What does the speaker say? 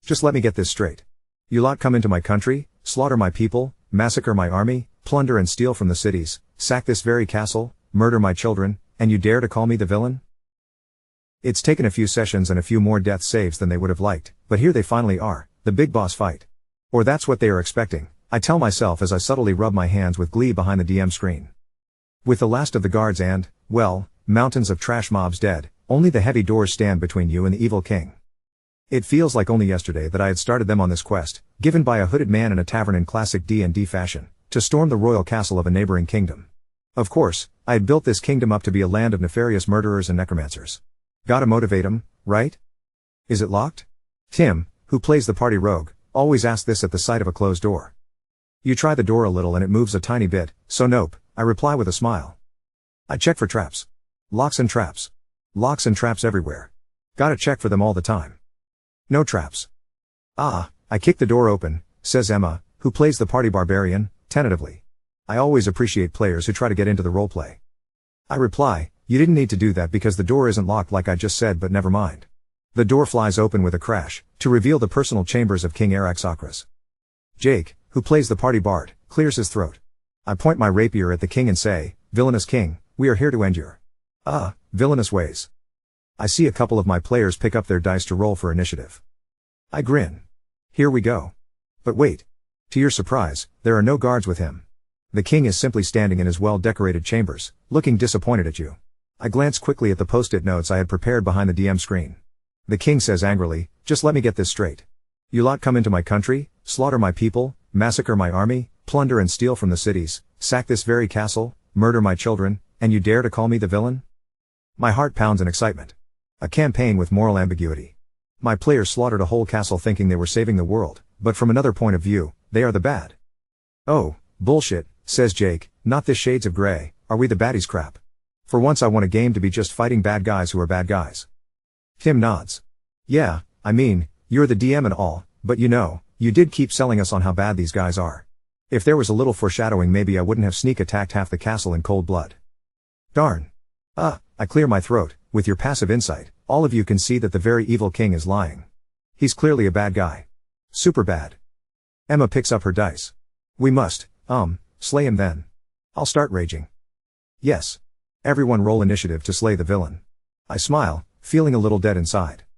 Just let me get this straight. You lot come into my country, slaughter my people, massacre my army, plunder and steal from the cities, sack this very castle, murder my children, and you dare to call me the villain? It's taken a few sessions and a few more death saves than they would have liked, but here they finally are, the big boss fight. Or that's what they are expecting, I tell myself as I subtly rub my hands with glee behind the DM screen. With the last of the guards and, well, mountains of trash mobs dead, only the heavy doors stand between you and the evil king. It feels like only yesterday that I had started them on this quest, given by a hooded man in a tavern in classic D&D fashion, to storm the royal castle of a neighboring kingdom. Of course, I had built this kingdom up to be a land of nefarious murderers and necromancers. Gotta motivate 'em, right? Is it locked? Tim, who plays the party rogue, always asks this at the sight of a closed door. You try the door a little and it moves a tiny bit, so nope, I reply with a smile. I check for traps. Locks and traps. Locks and traps everywhere. Gotta check for them all the time. No traps. Ah, I kick the door open, says Emma, who plays the party barbarian, tentatively. I always appreciate players who try to get into the roleplay. I reply, you didn't need to do that because the door isn't locked like I just said, but never mind. The door flies open with a crash, to reveal the personal chambers of King Araxakras. Jake, who plays the party bard, clears his throat. I point my rapier at the king and say, villainous king, we are here to end your villainous ways. I see a couple of my players pick up their dice to roll for initiative. I grin. Here we go. But wait. To your surprise, there are no guards with him. The king is simply standing in his well-decorated chambers, looking disappointed at you. I glance quickly at the post-it notes I had prepared behind the DM screen. The king says angrily, just let me get this straight. You lot come into my country, slaughter my people, massacre my army, plunder and steal from the cities, sack this very castle, murder my children, and you dare to call me the villain? My heart pounds in excitement. A campaign with moral ambiguity. My players slaughtered a whole castle thinking they were saving the world, but from another point of view, they are the bad. Oh, bullshit, says Jake, not this shades of grey, are we the baddies crap? For once I want a game to be just fighting bad guys who are bad guys. Tim nods. Yeah, I mean, you're the DM and all, but you know, you did keep selling us on how bad these guys are. If there was a little foreshadowing maybe I wouldn't have sneak attacked half the castle in cold blood. Darn. I clear my throat, with your passive insight, all of you can see that the very evil king is lying. He's clearly a bad guy. Super bad. Emma picks up her dice. We must, slay him then. I'll start raging. Yes. Everyone roll initiative to slay the villain. I smile, feeling a little dead inside.